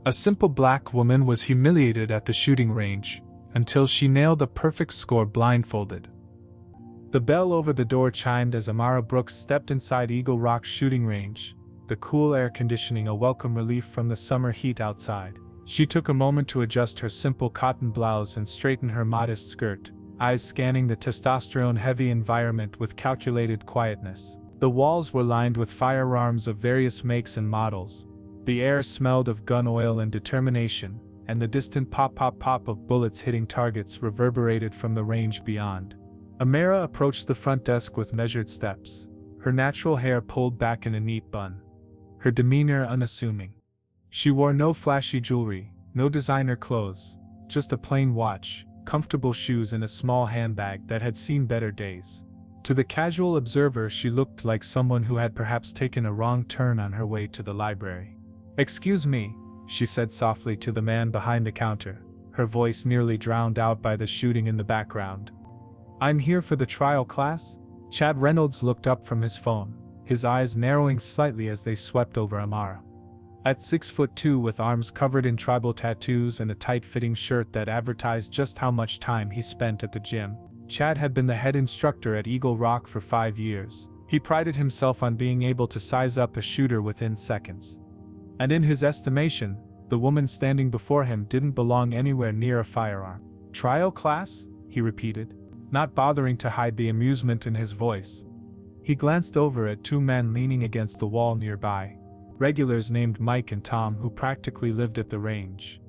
A simple black woman was humiliated at the shooting range, until she nailed a perfect score blindfolded. The bell over the door chimed as Amara Brooks stepped inside Eagle Rock's shooting range, the cool air conditioning a welcome relief from the summer heat outside. She took a moment to adjust her simple cotton blouse and straighten her modest skirt, eyes scanning the testosterone-heavy environment with calculated quietness. The walls were lined with firearms of various makes and models. The air smelled of gun oil and determination, and the distant pop-pop-pop of bullets hitting targets reverberated from the range beyond. Amara approached the front desk with measured steps, her natural hair pulled back in a neat bun, her demeanor unassuming. She wore no flashy jewelry, no designer clothes, just a plain watch, comfortable shoes and a small handbag that had seen better days. To the casual observer, she looked like someone who had perhaps taken a wrong turn on her way to the library. "Excuse me," she said softly to the man behind the counter, her voice nearly drowned out by the shooting in the background. "I'm here for the trial class?" Chad Reynolds looked up from his phone, his eyes narrowing slightly as they swept over Amara. At 6'2" with arms covered in tribal tattoos and a tight-fitting shirt that advertised just how much time he spent at the gym, Chad had been the head instructor at Eagle Rock for 5 years. He prided himself on being able to size up a shooter within seconds. And in his estimation, the woman standing before him didn't belong anywhere near a firearm. "Trial class?" he repeated, not bothering to hide the amusement in his voice. He glanced over at two men leaning against the wall nearby, regulars named Mike and Tom who practically lived at the range.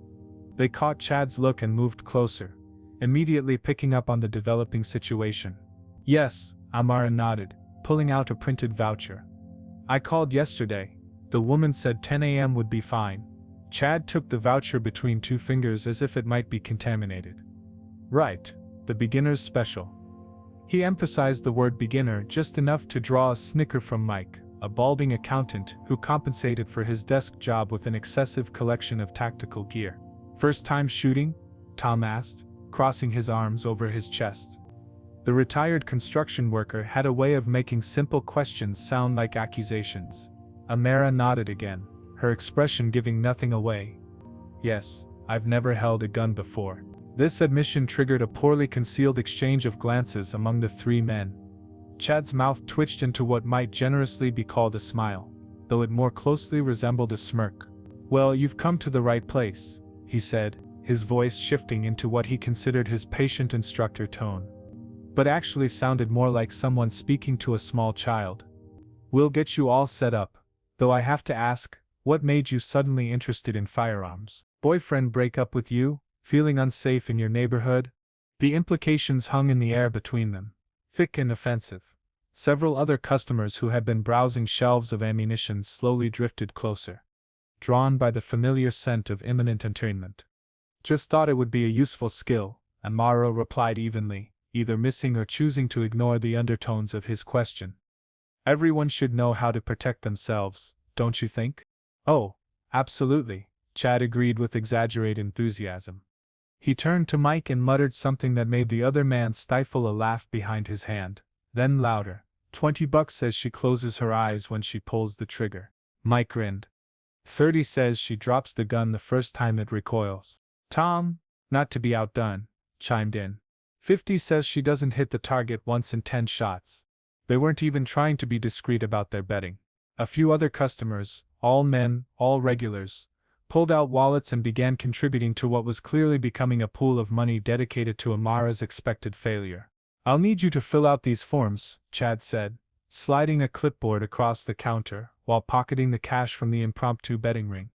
They caught Chad's look and moved closer, immediately picking up on the developing situation. "Yes," Amara nodded, pulling out a printed voucher. "I called yesterday. The woman said 10 a.m. would be fine." Chad took the voucher between two fingers as if it might be contaminated. "Right, the beginner's special." He emphasized the word beginner just enough to draw a snicker from Mike, a balding accountant who compensated for his desk job with an excessive collection of tactical gear. "First time shooting?" Tom asked, crossing his arms over his chest. The retired construction worker had a way of making simple questions sound like accusations. Amara nodded again, her expression giving nothing away. "Yes, I've never held a gun before." This admission triggered a poorly concealed exchange of glances among the three men. Chad's mouth twitched into what might generously be called a smile, though it more closely resembled a smirk. "Well, you've come to the right place," he said, his voice shifting into what he considered his patient instructor tone, but actually sounded more like someone speaking to a small child. "We'll get you all set up, though I have to ask, what made you suddenly interested in firearms? Boyfriend break up with you? Feeling unsafe in your neighborhood?" The implications hung in the air between them, thick and offensive. Several other customers who had been browsing shelves of ammunition slowly drifted closer, drawn by the familiar scent of imminent entertainment. "Just thought it would be a useful skill," Amara replied evenly, either missing or choosing to ignore the undertones of his question. "Everyone should know how to protect themselves, don't you think?" "Oh, absolutely," Chad agreed with exaggerated enthusiasm. He turned to Mike and muttered something that made the other man stifle a laugh behind his hand, then louder. $20 says she closes her eyes when she pulls the trigger. Mike grinned. 30 says she drops the gun the first time it recoils. Tom, not to be outdone, chimed in. 50 says she doesn't hit the target once in 10 shots. They weren't even trying to be discreet about their betting. A few other customers, all men, all regulars, pulled out wallets and began contributing to what was clearly becoming a pool of money dedicated to Amara's expected failure. "I'll need you to fill out these forms," Chad said, sliding a clipboard across the counter while pocketing the cash from the impromptu betting ring.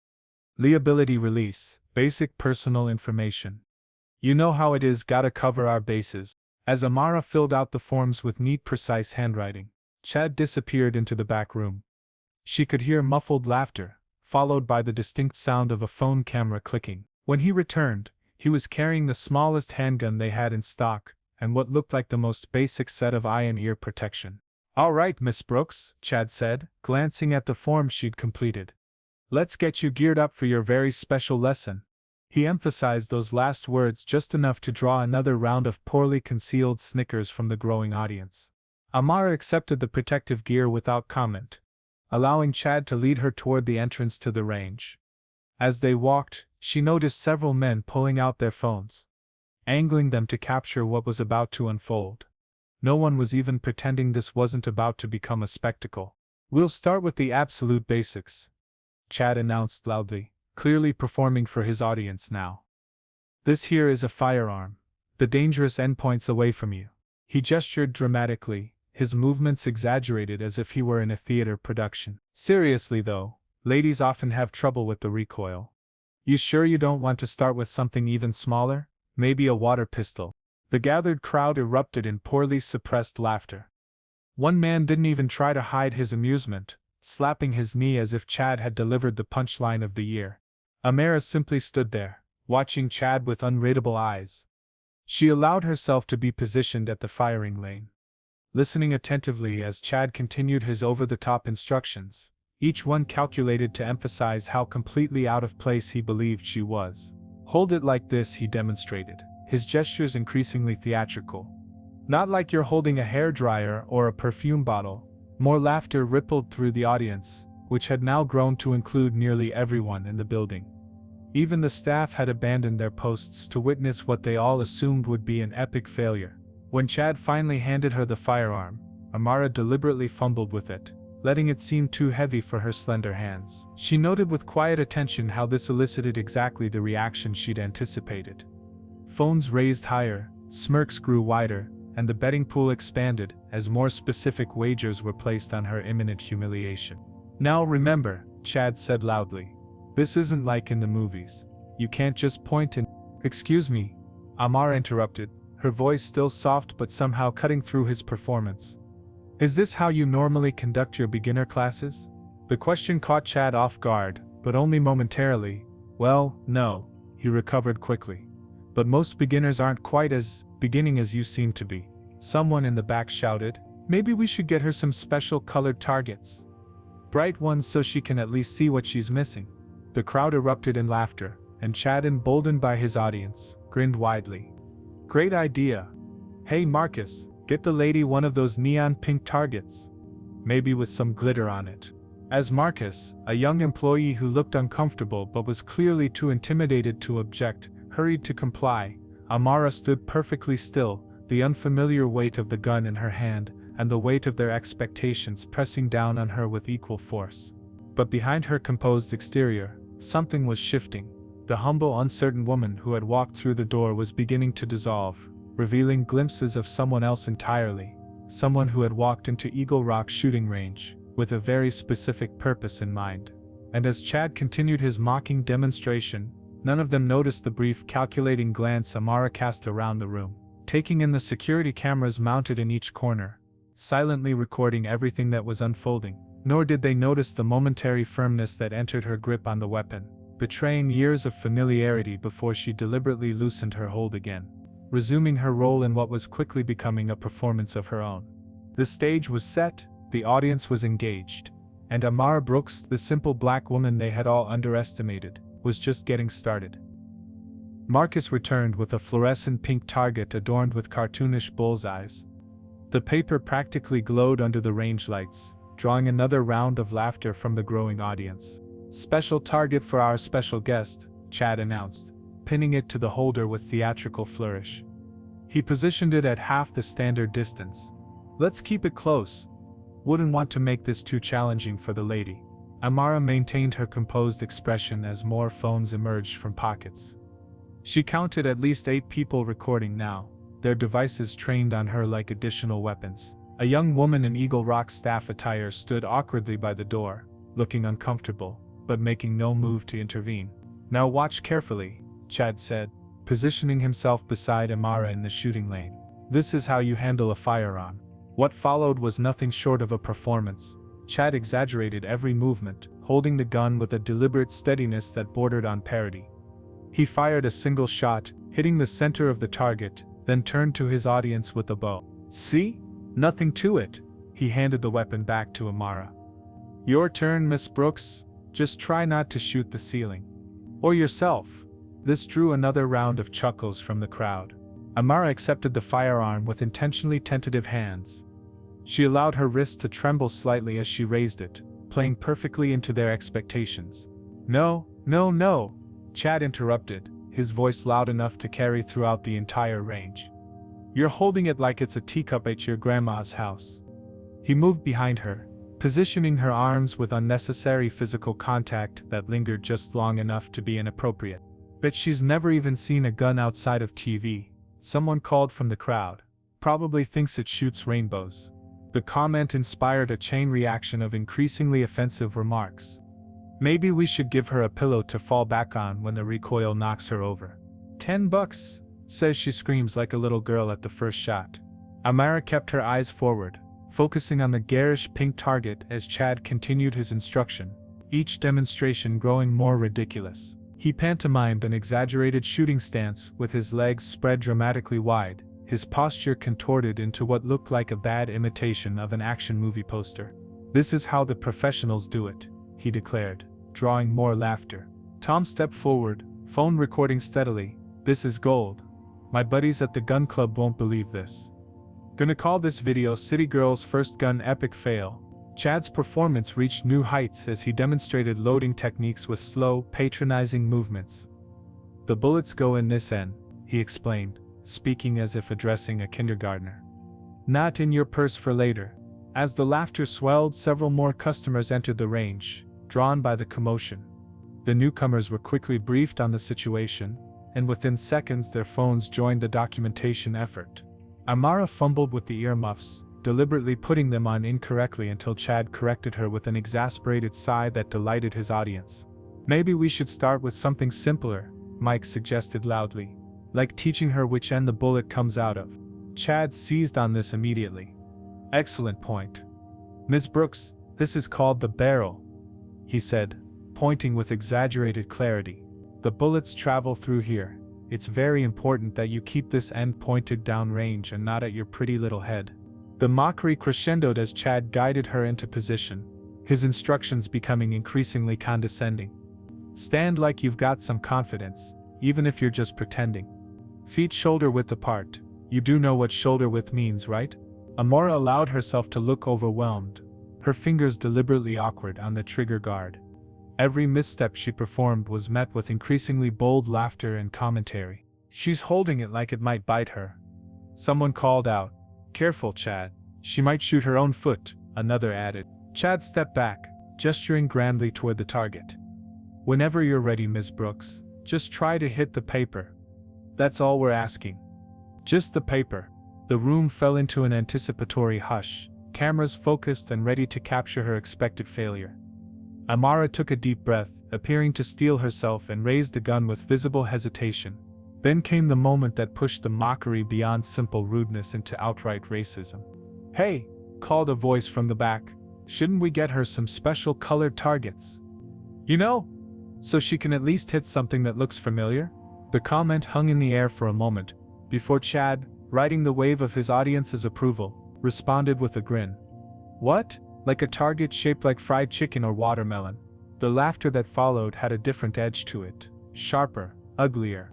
"Liability release, basic personal information. You know how it is, gotta cover our bases." As Amara filled out the forms with neat, precise handwriting, Chad disappeared into the back room. She could hear muffled laughter, followed by the distinct sound of a phone camera clicking. When he returned, he was carrying the smallest handgun they had in stock, and what looked like the most basic set of eye and ear protection. "All right, Miss Brooks," Chad said, glancing at the form she'd completed. "Let's get you geared up for your very special lesson." He emphasized those last words just enough to draw another round of poorly concealed snickers from the growing audience. Amara accepted the protective gear without comment, allowing Chad to lead her toward the entrance to the range. As they walked, she noticed several men pulling out their phones, angling them to capture what was about to unfold. No one was even pretending this wasn't about to become a spectacle. "We'll start with the absolute basics," Chad announced loudly, clearly performing for his audience now. "This here is a firearm. The dangerous endpoint's away from you." He gestured dramatically, his movements exaggerated as if he were in a theater production. "Seriously though, ladies often have trouble with the recoil. You sure you don't want to start with something even smaller? Maybe a water pistol?" The gathered crowd erupted in poorly suppressed laughter. One man didn't even try to hide his amusement, slapping his knee as if Chad had delivered the punchline of the year. Amara simply stood there, watching Chad with unreadable eyes. She allowed herself to be positioned at the firing lane, listening attentively as Chad continued his over-the-top instructions, each one calculated to emphasize how completely out of place he believed she was. "Hold it like this," he demonstrated, his gestures increasingly theatrical. "Not like you're holding a hairdryer or a perfume bottle." More laughter rippled through the audience, which had now grown to include nearly everyone in the building. Even the staff had abandoned their posts to witness what they all assumed would be an epic failure. When Chad finally handed her the firearm, Amara deliberately fumbled with it, letting it seem too heavy for her slender hands. She noted with quiet attention how this elicited exactly the reaction she'd anticipated. Phones raised higher, smirks grew wider, and the betting pool expanded as more specific wagers were placed on her imminent humiliation. "Now remember," Chad said loudly, "this isn't like in the movies. You can't just point and—" "Excuse me," Amara interrupted, her voice still soft but somehow cutting through his performance. "Is this how you normally conduct your beginner classes?" The question caught Chad off guard, but only momentarily. "Well, no," he recovered quickly. "But most beginners aren't quite as beginning as you seem to be." Someone in the back shouted, "Maybe we should get her some special colored targets. Bright ones so she can at least see what she's missing." The crowd erupted in laughter, and Chad, emboldened by his audience, grinned widely. "Great idea. Hey Marcus, get the lady one of those neon pink targets. Maybe with some glitter on it." As Marcus, a young employee who looked uncomfortable but was clearly too intimidated to object, hurried to comply, Amara stood perfectly still, the unfamiliar weight of the gun in her hand, and the weight of their expectations pressing down on her with equal force. But behind her composed exterior, something was shifting. The humble, uncertain woman who had walked through the door was beginning to dissolve, revealing glimpses of someone else entirely, someone who had walked into Eagle Rock shooting range, with a very specific purpose in mind. And as Chad continued his mocking demonstration, none of them noticed the brief calculating glance Amara cast around the room, taking in the security cameras mounted in each corner, silently recording everything that was unfolding. Nor did they notice the momentary firmness that entered her grip on the weapon, betraying years of familiarity before she deliberately loosened her hold again, resuming her role in what was quickly becoming a performance of her own. The stage was set, the audience was engaged, and Amara Brooks, the simple black woman they had all underestimated, was just getting started. Marcus returned with a fluorescent pink target adorned with cartoonish bullseyes. The paper practically glowed under the range lights, drawing another round of laughter from the growing audience. "Special target for our special guest," Chad announced, pinning it to the holder with theatrical flourish. He positioned it at half the standard distance. "Let's keep it close. Wouldn't want to make this too challenging for the lady." Amara maintained her composed expression as more phones emerged from pockets. She counted at least 8 people recording now, their devices trained on her like additional weapons. A young woman in Eagle Rock staff attire stood awkwardly by the door, looking uncomfortable, but making no move to intervene. "Now watch carefully," Chad said, positioning himself beside Amara in the shooting lane. "This is how you handle a firearm." What followed was nothing short of a performance. Chad exaggerated every movement, holding the gun with a deliberate steadiness that bordered on parody. He fired a single shot, hitting the center of the target, then turned to his audience with a bow. "See? Nothing to it." He handed the weapon back to Amara. "Your turn, Miss Brooks. Just try not to shoot the ceiling. Or yourself." This drew another round of chuckles from the crowd. Amara accepted the firearm with intentionally tentative hands. She allowed her wrist to tremble slightly as she raised it, playing perfectly into their expectations. "No, No, no, Chad interrupted, his voice loud enough to carry throughout the entire range. You're holding it like it's a teacup at your grandma's house. He moved behind her, positioning her arms with unnecessary physical contact that lingered just long enough to be inappropriate. Bet she's never even seen a gun outside of TV, someone called from the crowd. Probably thinks it shoots rainbows. The comment inspired a chain reaction of increasingly offensive remarks. Maybe we should give her a pillow to fall back on when the recoil knocks her over. $10, says she screams like a little girl at the first shot. Amara kept her eyes forward, focusing on the garish pink target as Chad continued his instruction, each demonstration growing more ridiculous. He pantomimed an exaggerated shooting stance with his legs spread dramatically wide, his posture contorted into what looked like a bad imitation of an action movie poster. This is how the professionals do it, he declared, drawing more laughter. Tom stepped forward, phone recording steadily. This is gold. My buddies at the gun club won't believe this. Gonna call this video City Girl's First Gun Epic Fail. Chad's performance reached new heights as he demonstrated loading techniques with slow, patronizing movements. The bullets go in this end, he explained, speaking as if addressing a kindergartner. Not in your purse for later. As the laughter swelled, several more customers entered the range, drawn by the commotion. The newcomers were quickly briefed on the situation, and within seconds their phones joined the documentation effort. Amara fumbled with the earmuffs, deliberately putting them on incorrectly until Chad corrected her with an exasperated sigh that delighted his audience. Maybe we should start with something simpler, Mike suggested loudly, like teaching her which end the bullet comes out of. Chad seized on this immediately. Excellent point. Ms. Brooks, this is called the barrel, he said, pointing with exaggerated clarity. The bullets travel through here. It's very important that you keep this end pointed downrange and not at your pretty little head. The mockery crescendoed as Chad guided her into position, his instructions becoming increasingly condescending. Stand like you've got some confidence, even if you're just pretending. Feet shoulder width apart. You do know what shoulder width means, right? Amara allowed herself to look overwhelmed, her fingers deliberately awkward on the trigger guard. Every misstep she performed was met with increasingly bold laughter and commentary. She's holding it like it might bite her. Someone called out, "Careful, Chad. She might shoot her own foot," another added. Chad stepped back, gesturing grandly toward the target. "Whenever you're ready, Ms. Brooks, just try to hit the paper. That's all we're asking. Just the paper." The room fell into an anticipatory hush, cameras focused and ready to capture her expected failure. Amara took a deep breath, appearing to steel herself, and raised the gun with visible hesitation. Then came the moment that pushed the mockery beyond simple rudeness into outright racism. "Hey," called a voice from the back, "shouldn't we get her some special colored targets? You know, so she can at least hit something that looks familiar?" The comment hung in the air for a moment, before Chad, riding the wave of his audience's approval, responded with a grin. "What? Like a target shaped like fried chicken or watermelon?" The laughter that followed had a different edge to it, sharper, uglier.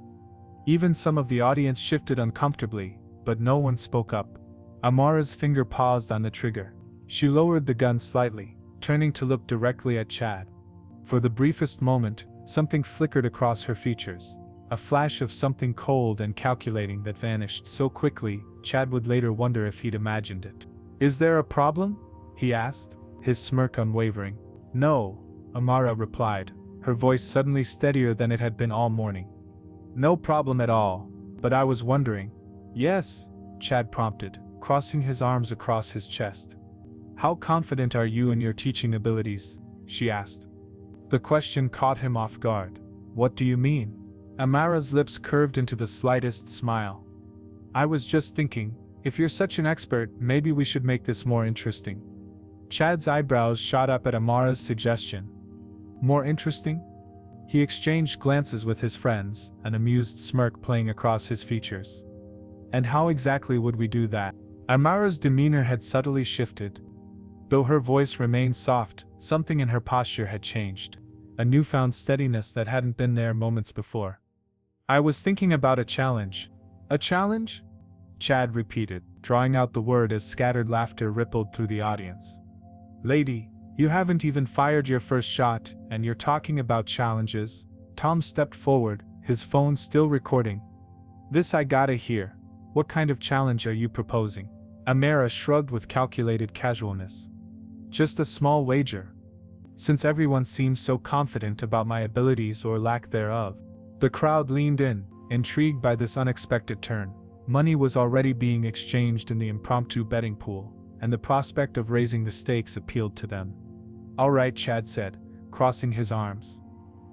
Even some of the audience shifted uncomfortably, but no one spoke up. Amara's finger paused on the trigger. She lowered the gun slightly, turning to look directly at Chad. For the briefest moment, something flickered across her features, a flash of something cold and calculating that vanished so quickly, Chad would later wonder if he'd imagined it. "Is there a problem?" he asked, his smirk unwavering. "No," Amara replied, her voice suddenly steadier than it had been all morning. "No problem at all, but I was wondering." "Yes," Chad prompted, crossing his arms across his chest. "How confident are you in your teaching abilities?" she asked. The question caught him off guard. "What do you mean?" Amara's lips curved into the slightest smile. "I was just thinking, if you're such an expert, maybe we should make this more interesting." Chad's eyebrows shot up at Amara's suggestion. "More interesting?" He exchanged glances with his friends, an amused smirk playing across his features. "And how exactly would we do that?" Amara's demeanor had subtly shifted. Though her voice remained soft, something in her posture had changed, a newfound steadiness that hadn't been there moments before. "I was thinking about a challenge." "A challenge?" Chad repeated, drawing out the word as scattered laughter rippled through the audience. "Lady, You haven't even fired your first shot, and you're talking about challenges? Tom stepped forward, his phone still recording. This I gotta hear. What kind of challenge are you proposing? Amara shrugged with calculated casualness. Just a small wager. Since everyone seems so confident about my abilities or lack thereof. The crowd leaned in, intrigued by this unexpected turn. Money was already being exchanged in the impromptu betting pool, and the prospect of raising the stakes appealed to them. All right, Chad said, crossing his arms.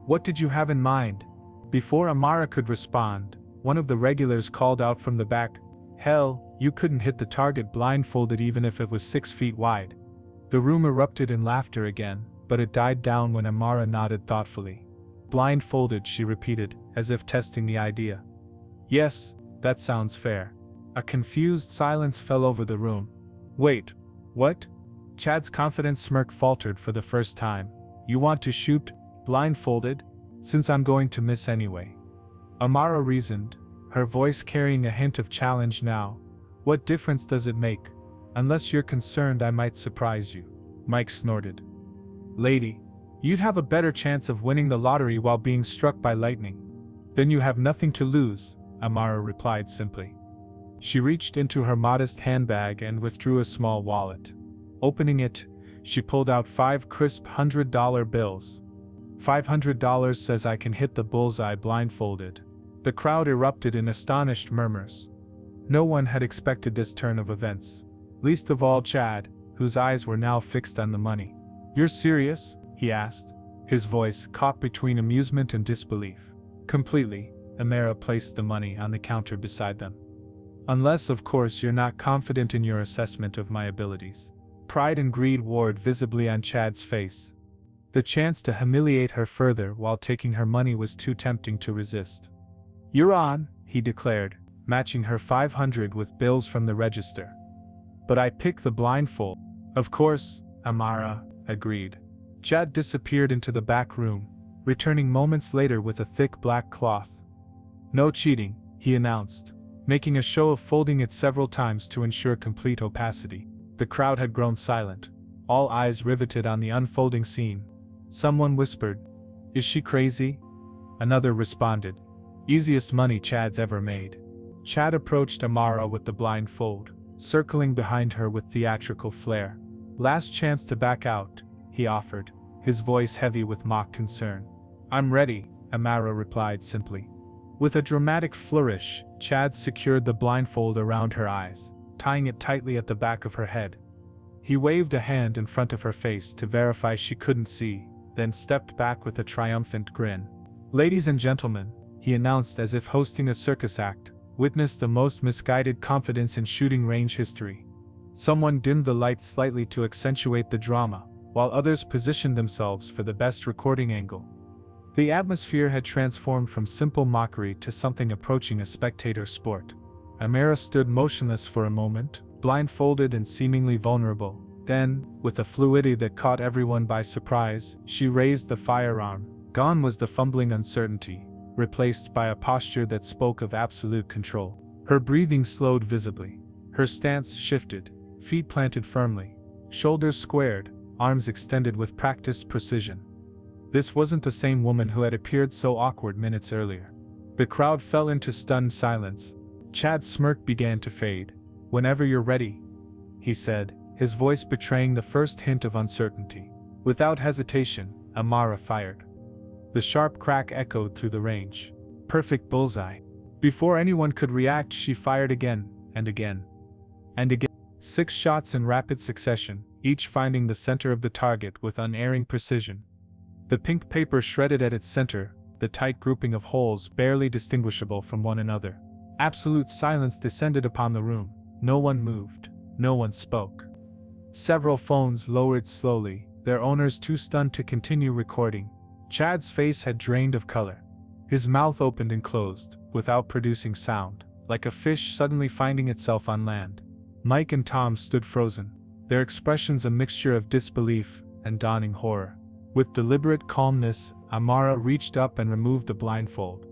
What did you have in mind? Before Amara could respond, one of the regulars called out from the back, Hell, you couldn't hit the target blindfolded even if it was 6 feet wide. The room erupted in laughter again, but it died down when Amara nodded thoughtfully. Blindfolded, she repeated, as if testing the idea. Yes, that sounds fair. A confused silence fell over the room. Wait, what? Chad's confident smirk faltered for the first time. You want to shoot, blindfolded? Since I'm going to miss anyway. Amara reasoned, her voice carrying a hint of challenge now. What difference does it make? Unless you're concerned I might surprise you. Mike snorted. Lady, you'd have a better chance of winning the lottery while being struck by lightning. Then you have nothing to lose, Amara replied simply. She reached into her modest handbag and withdrew a small wallet. Opening it, she pulled out 5 crisp $100 bills. $500 says I can hit the bullseye blindfolded. The crowd erupted in astonished murmurs. No one had expected this turn of events, least of all Chad, whose eyes were now fixed on the money. You're serious? He asked, his voice caught between amusement and disbelief. Completely, Amara placed the money on the counter beside them. Unless, of course, you're not confident in your assessment of my abilities. Pride and greed warred visibly on Chad's face. The chance to humiliate her further while taking her money was too tempting to resist. You're on, he declared, matching her 500 with bills from the register. But I pick the blindfold. Of course, Amara agreed. Chad disappeared into the back room, returning moments later with a thick black cloth. No cheating, he announced, making a show of folding it several times to ensure complete opacity. The crowd had grown silent, all eyes riveted on the unfolding scene. Someone whispered, Is she crazy? Another responded, Easiest money Chad's ever made. Chad approached Amara with the blindfold, circling behind her with theatrical flair. Last chance to back out, he offered, his voice heavy with mock concern. I'm ready, Amara replied simply. With a dramatic flourish, Chad secured the blindfold around her eyes, tying it tightly at the back of her head. He waved a hand in front of her face to verify she couldn't see, then stepped back with a triumphant grin. Ladies and gentlemen, he announced as if hosting a circus act, witness the most misguided confidence in shooting range history. Someone dimmed the lights slightly to accentuate the drama, while others positioned themselves for the best recording angle. The atmosphere had transformed from simple mockery to something approaching a spectator sport. Amara stood motionless for a moment, blindfolded and seemingly vulnerable. Then, with a fluidity that caught everyone by surprise, she raised the firearm. Gone was the fumbling uncertainty, replaced by a posture that spoke of absolute control. Her breathing slowed visibly. Her stance shifted, feet planted firmly, shoulders squared, arms extended with practiced precision. This wasn't the same woman who had appeared so awkward minutes earlier. The crowd fell into stunned silence. Chad's smirk began to fade. Whenever you're ready, he said, his voice betraying the first hint of uncertainty. Without hesitation, Amara fired. The sharp crack echoed through the range. Perfect bullseye. Before anyone could react, she fired again, and again, and again. 6 shots in rapid succession, each finding the center of the target with unerring precision. The pink paper shredded at its center, the tight grouping of holes barely distinguishable from one another. Absolute silence descended upon the room. No one moved. No one spoke. Several phones lowered slowly, their owners too stunned to continue recording. Chad's face had drained of color. His mouth opened and closed, without producing sound, like a fish suddenly finding itself on land. Mike and Tom stood frozen, their expressions a mixture of disbelief and dawning horror. With deliberate calmness, Amara reached up and removed the blindfold.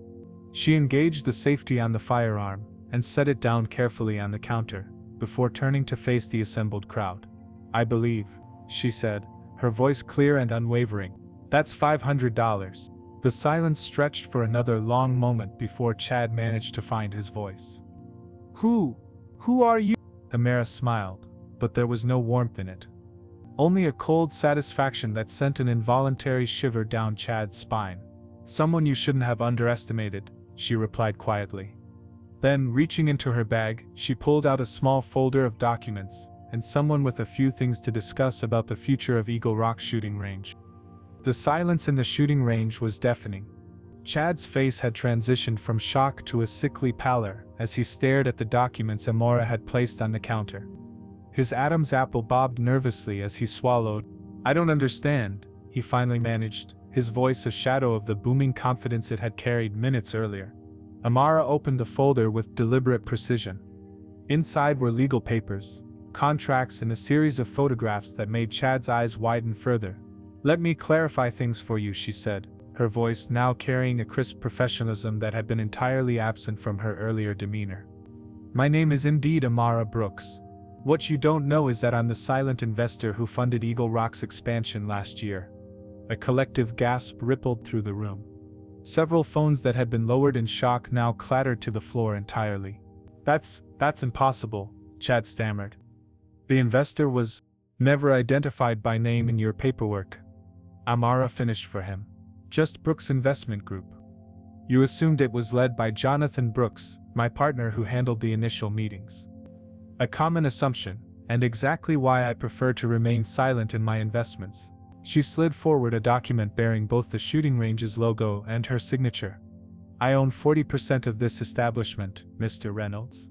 She engaged the safety on the firearm, and set it down carefully on the counter, before turning to face the assembled crowd. I believe, she said, her voice clear and unwavering. That's $500. The silence stretched for another long moment before Chad managed to find his voice. Who are you? Amara smiled, but there was no warmth in it. Only a cold satisfaction that sent an involuntary shiver down Chad's spine. Someone you shouldn't have underestimated, she replied quietly. Then, reaching into her bag, she pulled out a small folder of documents, and someone with a few things to discuss about the future of Eagle Rock shooting range. The silence in the shooting range was deafening. Chad's face had transitioned from shock to a sickly pallor as he stared at the documents Amora had placed on the counter. His Adam's apple bobbed nervously as he swallowed. I don't understand, he finally managed, his voice a shadow of the booming confidence it had carried minutes earlier. Amara opened the folder with deliberate precision. Inside were legal papers, contracts, and a series of photographs that made Chad's eyes widen further. Let me clarify things for you, she said, her voice now carrying a crisp professionalism that had been entirely absent from her earlier demeanor. My name is indeed Amara Brooks. What you don't know is that I'm the silent investor who funded Eagle Rock's expansion last year. A collective gasp rippled through the room. Several phones that had been lowered in shock now clattered to the floor entirely. That's impossible, Chad stammered. The investor was never identified by name in your paperwork. Amara finished for him. Just Brooks Investment Group. You assumed it was led by Jonathan Brooks, my partner who handled the initial meetings. A common assumption, and exactly why I prefer to remain silent in my investments. She slid forward a document bearing both the shooting range's logo and her signature. I own 40% of this establishment, Mr. Reynolds.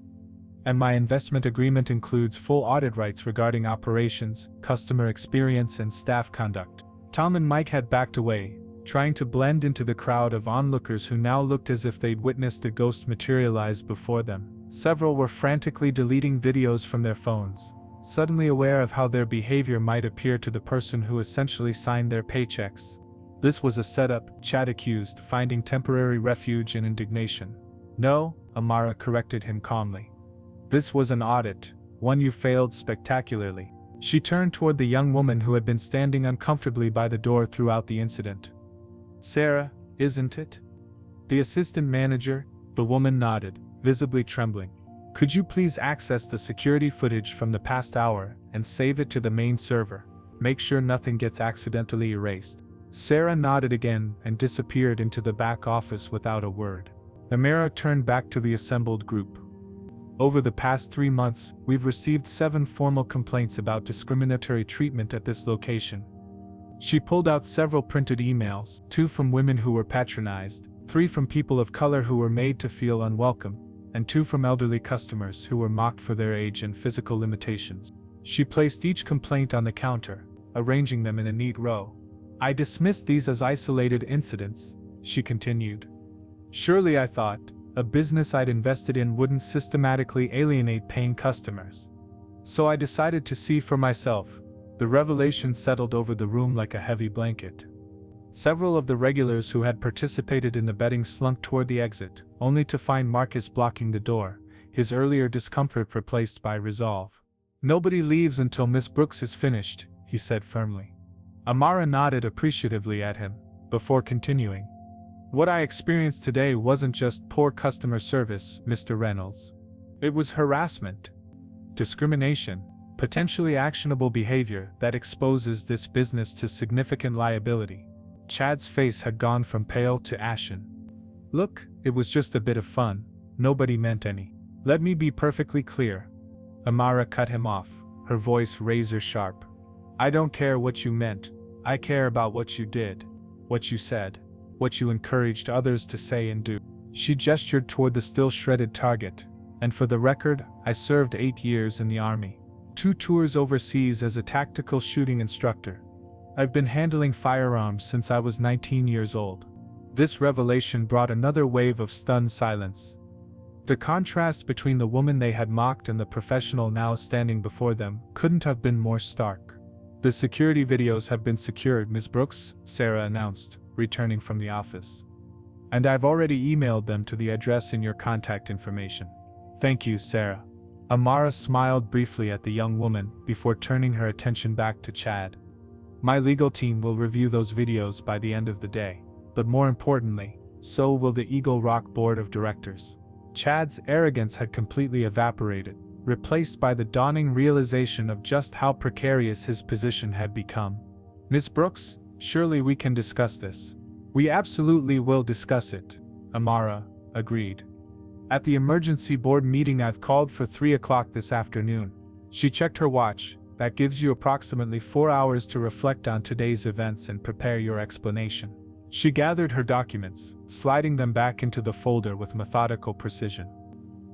And my investment agreement includes full audit rights regarding operations, customer experience, and staff conduct. Tom and Mike had backed away, trying to blend into the crowd of onlookers who now looked as if they'd witnessed a ghost materialize before them. Several were frantically deleting videos from their phones, suddenly aware of how their behavior might appear to the person who essentially signed their paychecks. This was a setup, Chad accused, finding temporary refuge in indignation. No, Amara corrected him calmly. This was an audit, one you failed spectacularly. She turned toward the young woman who had been standing uncomfortably by the door throughout the incident. Sarah, isn't it? The assistant manager, the woman nodded, visibly trembling. Could you please access the security footage from the past hour and save it to the main server? Make sure nothing gets accidentally erased. Sarah nodded again and disappeared into the back office without a word. Amara turned back to the assembled group. Over the past 3 months, we've received 7 formal complaints about discriminatory treatment at this location. She pulled out several printed emails, 2 from women who were patronized, 3 from people of color who were made to feel unwelcome, and 2 from elderly customers who were mocked for their age and physical limitations. She placed each complaint on the counter, arranging them in a neat row. I dismissed these as isolated incidents, she continued. Surely, I thought, a business I'd invested in wouldn't systematically alienate paying customers. So I decided to see for myself. The revelation settled over the room like a heavy blanket. Several of the regulars who had participated in the betting slunk toward the exit, only to find Marcus blocking the door, his earlier discomfort replaced by resolve. Nobody leaves until Miss Brooks is finished, he said firmly. Amara nodded appreciatively at him, before continuing. What I experienced today wasn't just poor customer service, Mr. Reynolds. It was harassment, discrimination, potentially actionable behavior that exposes this business to significant liability. Chad's face had gone from pale to ashen. Look, it was just a bit of fun. Nobody meant any. Let me be perfectly clear. Amara cut him off, her voice razor sharp. I don't care what you meant. I care about what you did, what you said, what you encouraged others to say and do. She gestured toward the still shredded target. And for the record, I served 8 years in the Army. 2 tours overseas as a tactical shooting instructor. I've been handling firearms since I was 19 years old. This revelation brought another wave of stunned silence. The contrast between the woman they had mocked and the professional now standing before them couldn't have been more stark. The security videos have been secured, Ms. Brooks, Sarah announced, returning from the office. And I've already emailed them to the address in your contact information. Thank you, Sarah. Amara smiled briefly at the young woman before turning her attention back to Chad. My legal team will review those videos by the end of the day. But more importantly, so will the Eagle Rock Board of Directors. Chad's arrogance had completely evaporated, replaced by the dawning realization of just how precarious his position had become. Miss Brooks, surely we can discuss this. We absolutely will discuss it, Amara agreed. At the emergency board meeting I've called for 3 o'clock this afternoon. She checked her watch. That gives you approximately 4 hours to reflect on today's events and prepare your explanation. She gathered her documents, sliding them back into the folder with methodical precision.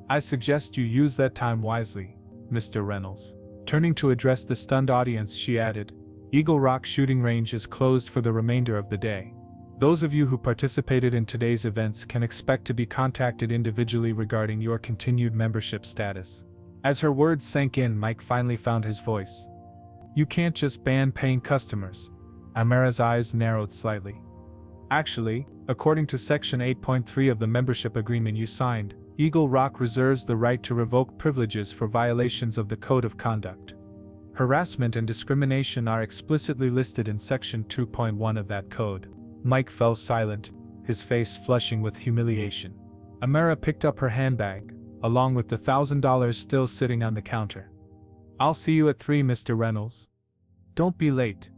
I suggest you use that time wisely, Mr. Reynolds. Turning to address the stunned audience, she added, Eagle Rock Shooting Range is closed for the remainder of the day. Those of you who participated in today's events can expect to be contacted individually regarding your continued membership status. As her words sank in, Mike finally found his voice. You can't just ban paying customers. Amara's eyes narrowed slightly. Actually, according to Section 8.3 of the membership agreement you signed, Eagle Rock reserves the right to revoke privileges for violations of the Code of Conduct. Harassment and discrimination are explicitly listed in Section 2.1 of that code. Mike fell silent, his face flushing with humiliation. Amara picked up her handbag, along with the $1,000 still sitting on the counter. I'll see you at 3, Mr. Reynolds. Don't be late.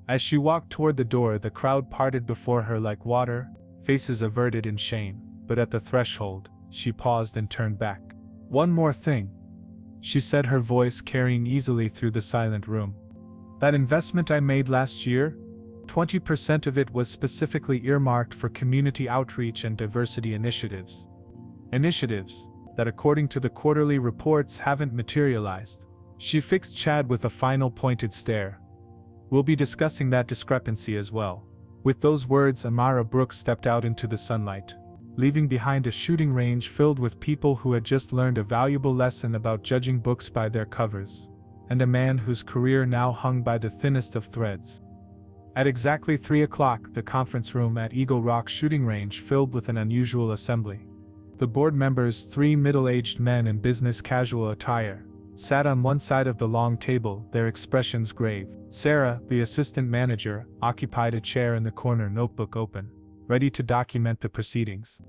As she walked toward the door, the crowd parted before her like water, faces averted in shame, but at the threshold, she paused and turned back. One more thing, she said, her voice carrying easily through the silent room. That investment I made last year, 20% of it was specifically earmarked for community outreach and diversity initiatives. Initiatives that, according to the quarterly reports, haven't materialized. She fixed Chad with a final pointed stare. We'll be discussing that discrepancy as well. With those words, Amara Brooks stepped out into the sunlight, leaving behind a shooting range filled with people who had just learned a valuable lesson about judging books by their covers, and a man whose career now hung by the thinnest of threads. At exactly 3 o'clock, the conference room at Eagle Rock Shooting Range filled with an unusual assembly. The board members, 3 middle-aged men in business casual attire, sat on one side of the long table, their expressions grave. Sarah, the assistant manager, occupied a chair in the corner, notebook open, ready to document the proceedings.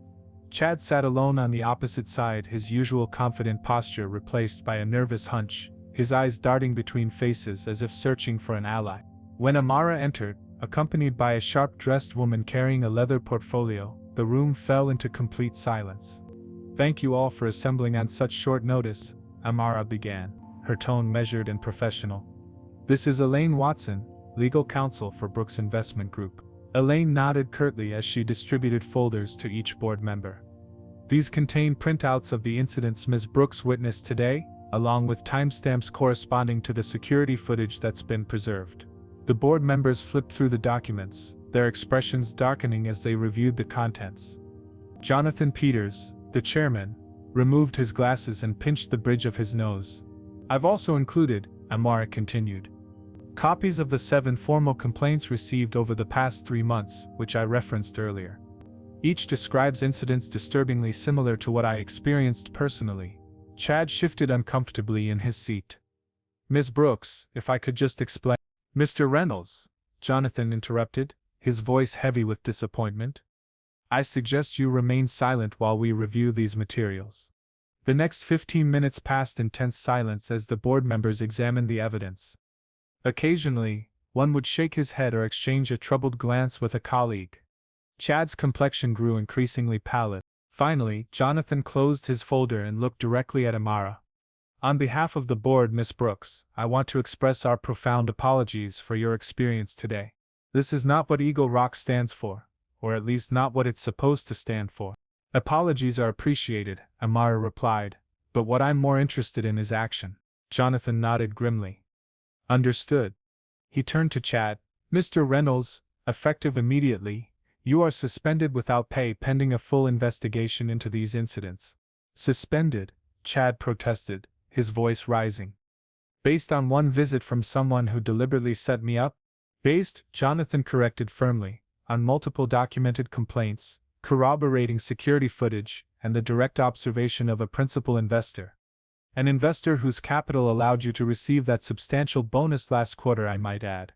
Chad sat alone on the opposite side, his usual confident posture replaced by a nervous hunch, his eyes darting between faces as if searching for an ally. When Amara entered, accompanied by a sharp-dressed woman carrying a leather portfolio, the room fell into complete silence. Thank you all for assembling on such short notice, Amara began, her tone measured and professional. This is Elaine Watson, legal counsel for Brooks Investment Group. Elaine nodded curtly as she distributed folders to each board member. These contain printouts of the incidents Ms. Brooks witnessed today, along with timestamps corresponding to the security footage that's been preserved. The board members flipped through the documents, their expressions darkening as they reviewed the contents. Jonathan Peters, the chairman, removed his glasses and pinched the bridge of his nose. I've also included, Amara continued, copies of the 7 formal complaints received over the past 3 months, which I referenced earlier. Each describes incidents disturbingly similar to what I experienced personally. Chad shifted uncomfortably in his seat. Ms. Brooks, if I could just explain. Mr. Reynolds, Jonathan interrupted, his voice heavy with disappointment. I suggest you remain silent while we review these materials. The next 15 minutes passed in tense silence as the board members examined the evidence. Occasionally, one would shake his head or exchange a troubled glance with a colleague. Chad's complexion grew increasingly pallid. Finally, Jonathan closed his folder and looked directly at Amara. On behalf of the board, Miss Brooks, I want to express our profound apologies for your experience today. This is not what Eagle Rock stands for, or at least not what it's supposed to stand for. Apologies are appreciated, Amara replied, but what I'm more interested in is action. Jonathan nodded grimly. Understood. He turned to Chad. Mr. Reynolds, effective immediately, you are suspended without pay pending a full investigation into these incidents. Suspended? Chad protested, his voice rising. Based on one visit from someone who deliberately set me up? Based, Jonathan corrected firmly, on multiple documented complaints, corroborating security footage, and the direct observation of a principal investor. An investor whose capital allowed you to receive that substantial bonus last quarter, I might add.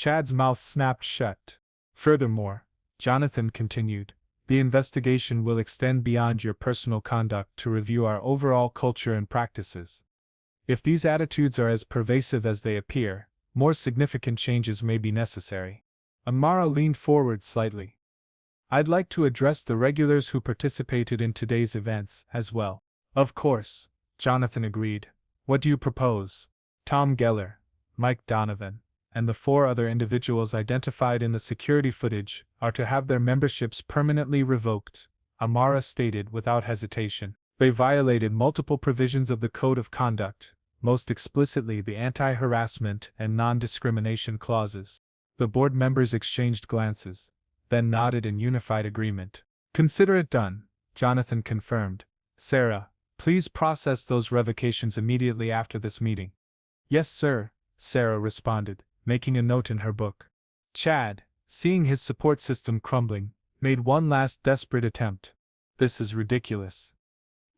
Chad's mouth snapped shut. Furthermore, Jonathan continued, the investigation will extend beyond your personal conduct to review our overall culture and practices. If these attitudes are as pervasive as they appear, more significant changes may be necessary. Amara leaned forward slightly. I'd like to address the regulars who participated in today's events as well. Of course, Jonathan agreed. What do you propose? Tom Geller, Mike Donovan, and the 4 other individuals identified in the security footage are to have their memberships permanently revoked, Amara stated without hesitation. They violated multiple provisions of the Code of Conduct, most explicitly the anti-harassment and non-discrimination clauses. The board members exchanged glances, then nodded in unified agreement. Consider it done, Jonathan confirmed. Sarah, please process those revocations immediately after this meeting. Yes, sir, Sarah responded, making a note in her book. Chad, seeing his support system crumbling, made one last desperate attempt. This is ridiculous.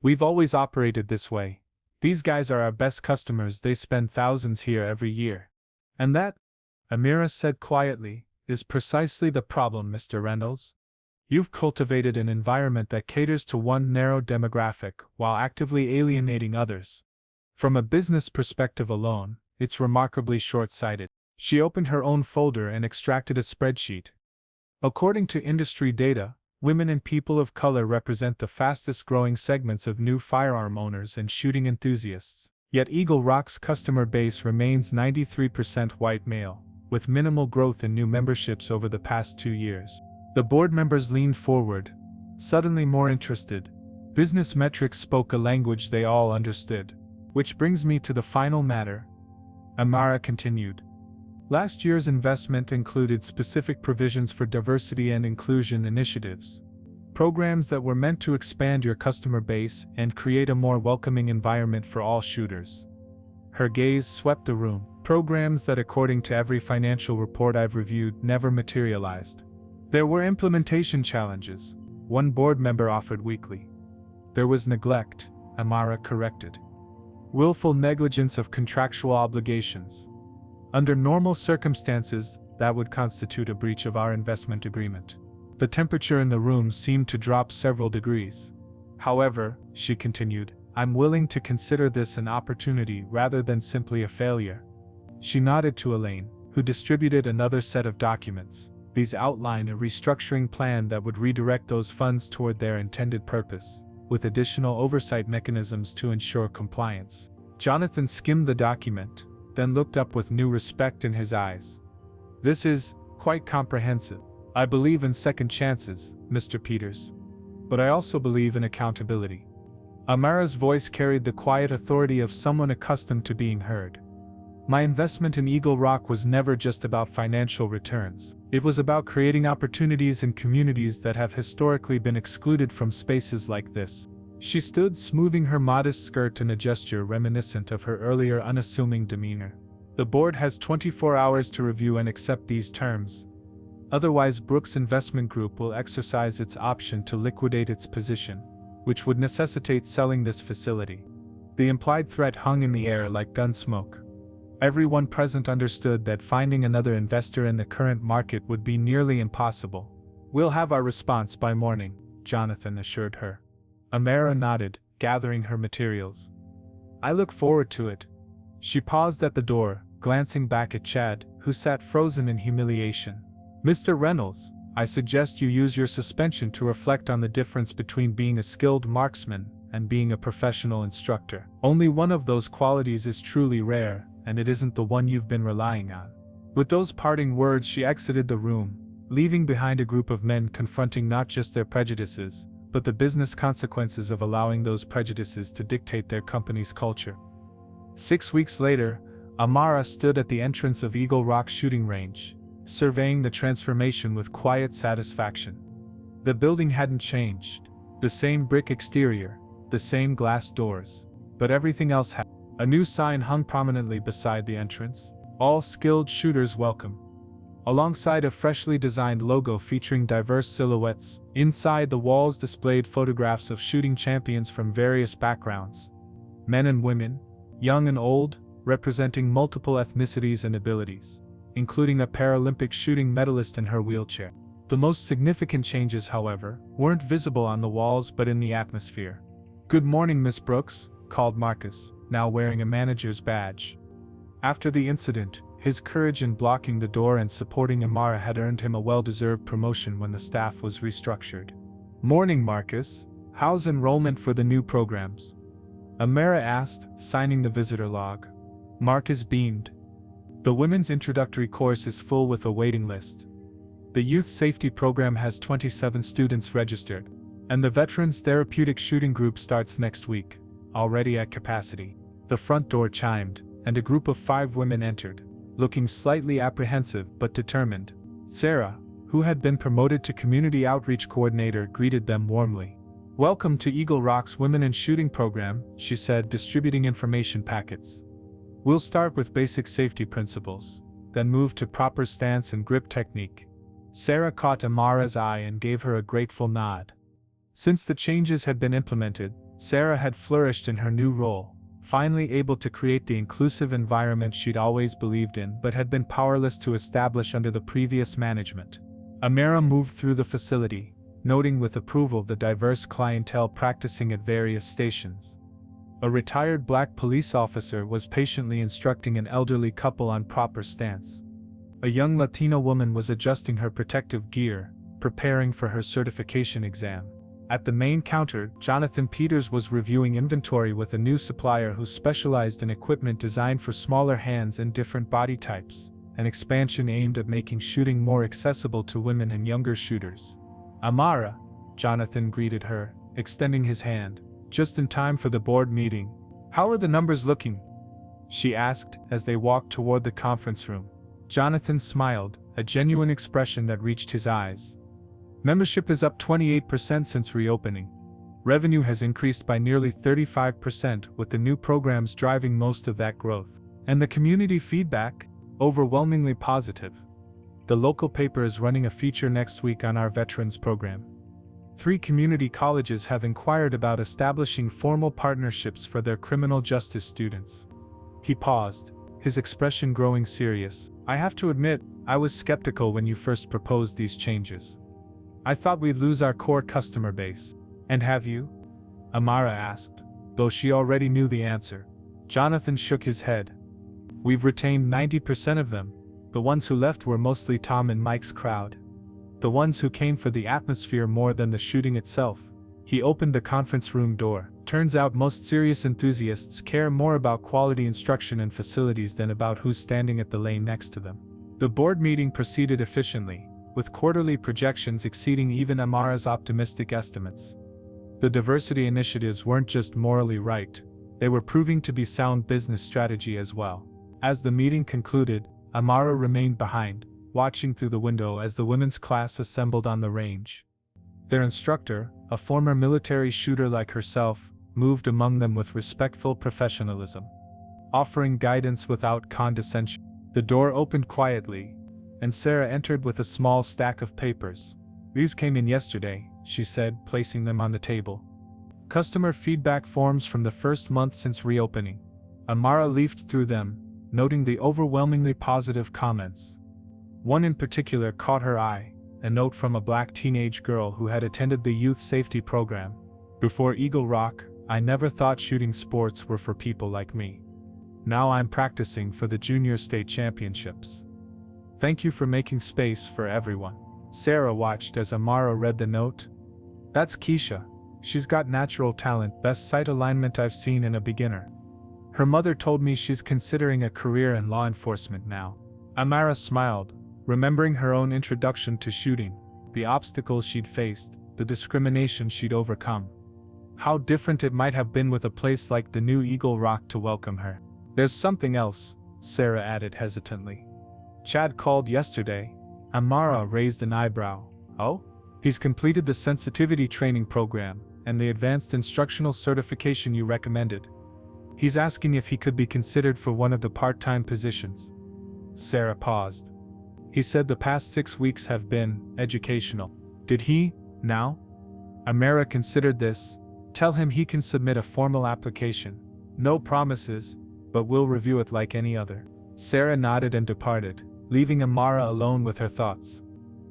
We've always operated this way. These guys are our best customers, they spend thousands here every year. And that, Amira said quietly, is precisely the problem, Mr. Reynolds. You've cultivated an environment that caters to one narrow demographic while actively alienating others. From a business perspective alone, it's remarkably short-sighted. She opened her own folder and extracted a spreadsheet. According to industry data, women and people of color represent the fastest-growing segments of new firearm owners and shooting enthusiasts. Yet Eagle Rock's customer base remains 93% white male, with minimal growth in new memberships over the past 2 years. The board members leaned forward, suddenly more interested. Business metrics spoke a language they all understood. Which brings me to the final matter, Amara continued. Last year's investment included specific provisions for diversity and inclusion initiatives. Programs that were meant to expand your customer base and create a more welcoming environment for all shooters. Her gaze swept the room. Programs that, according to every financial report I've reviewed, never materialized. There were implementation challenges, one board member offered weakly. There was neglect, Amara corrected. Willful negligence of contractual obligations. Under normal circumstances, that would constitute a breach of our investment agreement. The temperature in the room seemed to drop several degrees. However, she continued, I'm willing to consider this an opportunity rather than simply a failure. She nodded to Elaine, who distributed another set of documents. These outline a restructuring plan that would redirect those funds toward their intended purpose, with additional oversight mechanisms to ensure compliance. Jonathan skimmed the document, then looked up with new respect in his eyes. This is quite comprehensive. I believe in second chances, Mr. Peters. But I also believe in accountability. Amara's voice carried the quiet authority of someone accustomed to being heard. My investment in Eagle Rock was never just about financial returns. It was about creating opportunities in communities that have historically been excluded from spaces like this. She stood smoothing her modest skirt in a gesture reminiscent of her earlier unassuming demeanor. The board has 24 hours to review and accept these terms. Otherwise, Brooks Investment Group will exercise its option to liquidate its position, which would necessitate selling this facility. The implied threat hung in the air like gun smoke. Everyone present understood that finding another investor in the current market would be nearly impossible. We'll have our response by morning, Jonathan assured her. Amara nodded, gathering her materials. I look forward to it. She paused at the door, glancing back at Chad, who sat frozen in humiliation. Mr. Reynolds, I suggest you use your suspension to reflect on the difference between being a skilled marksman and being a professional instructor. Only one of those qualities is truly rare, and it isn't the one you've been relying on. With those parting words, she exited the room, leaving behind a group of men confronting not just their prejudices, but the business consequences of allowing those prejudices to dictate their company's culture. 6 weeks later, Amara stood at the entrance of Eagle Rock shooting range, surveying the transformation with quiet satisfaction. The building hadn't changed. The same brick exterior, the same glass doors, but everything else had. A new sign hung prominently beside the entrance, "All skilled shooters welcome." Alongside a freshly designed logo featuring diverse silhouettes, inside the walls displayed photographs of shooting champions from various backgrounds. Men and women, young and old, representing multiple ethnicities and abilities. including a Paralympic shooting medalist in her wheelchair. The most significant changes, however, weren't visible on the walls but in the atmosphere. "Good morning, Miss Brooks," called Marcus, now wearing a manager's badge. After the incident, his courage in blocking the door and supporting Amara had earned him a well-deserved promotion when the staff was restructured. "Morning, Marcus. How's enrollment for the new programs?" Amara asked, signing the visitor log. Marcus beamed. "The women's introductory course is full with a waiting list. The youth safety program has 27 students registered, and the veterans therapeutic shooting group starts next week, already at capacity." The front door chimed, and a group of 5 women entered, looking slightly apprehensive but determined. Sarah, who had been promoted to community outreach coordinator, greeted them warmly. "Welcome to Eagle Rock's Women in Shooting program," she said, distributing information packets. "We'll start with basic safety principles, then move to proper stance and grip technique." Sarah caught Amara's eye and gave her a grateful nod. Since the changes had been implemented, Sarah had flourished in her new role, finally able to create the inclusive environment she'd always believed in but had been powerless to establish under the previous management. Amara moved through the facility, noting with approval the diverse clientele practicing at various stations. A retired black police officer was patiently instructing an elderly couple on proper stance. A young Latino woman was adjusting her protective gear, preparing for her certification exam. At the main counter, Jonathan Peters was reviewing inventory with a new supplier who specialized in equipment designed for smaller hands and different body types, an expansion aimed at making shooting more accessible to women and younger shooters. "Amara," Jonathan greeted her, extending his hand, just in time for the board meeting. "How are the numbers looking?" she asked as they walked toward the conference room. Jonathan smiled, a genuine expression that reached his eyes. "Membership is up 28% since reopening. Revenue has increased by nearly 35%, with the new programs driving most of that growth. And the community feedback? Overwhelmingly positive. The local paper is running a feature next week on our veterans program. 3 community colleges have inquired about establishing formal partnerships for their criminal justice students." He paused, his expression growing serious. "I have to admit, I was skeptical when you first proposed these changes. I thought we'd lose our core customer base." "And have you?" Amara asked, though she already knew the answer. Jonathan shook his head. "We've retained 90% of them. The ones who left were mostly Tom and Mike's crowd. The ones who came for the atmosphere more than the shooting itself." He opened the conference room door. "Turns out most serious enthusiasts care more about quality instruction and facilities than about who's standing at the lane next to them." The board meeting proceeded efficiently, with quarterly projections exceeding even Amara's optimistic estimates. The diversity initiatives weren't just morally right, they were proving to be sound business strategy as well. As the meeting concluded, Amara remained behind, watching through the window as the women's class assembled on the range. Their instructor, a former military shooter like herself, moved among them with respectful professionalism, offering guidance without condescension. The door opened quietly, and Sarah entered with a small stack of papers. "These came in yesterday," she said, placing them on the table. "Customer feedback forms from the first month since reopening." Amara leafed through them, noting the overwhelmingly positive comments. One in particular caught her eye, a note from a black teenage girl who had attended the youth safety program. "Before Eagle Rock, I never thought shooting sports were for people like me. Now I'm practicing for the junior state championships. Thank you for making space for everyone." Sarah watched as Amara read the note. "That's Keisha. She's got natural talent, best sight alignment I've seen in a beginner. Her mother told me she's considering a career in law enforcement now." Amara smiled, remembering her own introduction to shooting, the obstacles she'd faced, the discrimination she'd overcome. How different it might have been with a place like the new Eagle Rock to welcome her. "There's something else," Sarah added hesitantly. "Chad called yesterday." Amara raised an eyebrow. "Oh?" "He's completed the sensitivity training program, and the advanced instructional certification you recommended. He's asking if he could be considered for one of the part-time positions." Sarah paused. "He said the past 6 weeks have been educational." "Did he, now?" Amara considered this. "Tell him he can submit a formal application. No promises, but we'll review it like any other." Sarah nodded and departed, leaving Amara alone with her thoughts.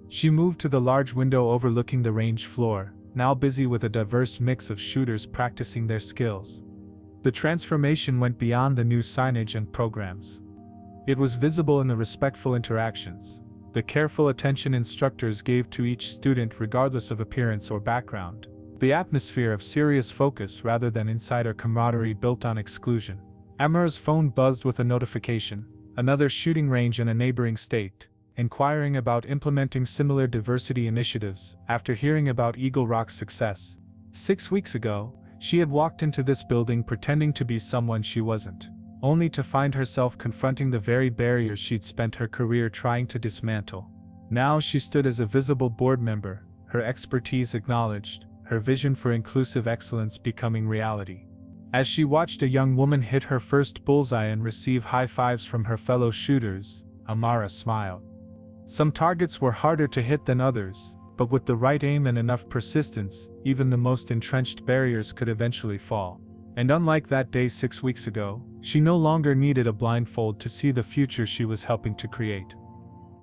She moved to the large window overlooking the range floor, now busy with a diverse mix of shooters practicing their skills. The transformation went beyond the new signage and programs. It was visible in the respectful interactions, the careful attention instructors gave to each student regardless of appearance or background, the atmosphere of serious focus rather than insider camaraderie built on exclusion. Amara's phone buzzed with a notification, another shooting range in a neighboring state, inquiring about implementing similar diversity initiatives after hearing about Eagle Rock's success. 6 weeks ago, she had walked into this building pretending to be someone she wasn't, only to find herself confronting the very barriers she'd spent her career trying to dismantle. Now she stood as a visible board member, her expertise acknowledged, her vision for inclusive excellence becoming reality. As she watched a young woman hit her first bullseye and receive high fives from her fellow shooters, Amara smiled. Some targets were harder to hit than others, but with the right aim and enough persistence, even the most entrenched barriers could eventually fall. And unlike that day 6 weeks ago, she no longer needed a blindfold to see the future she was helping to create.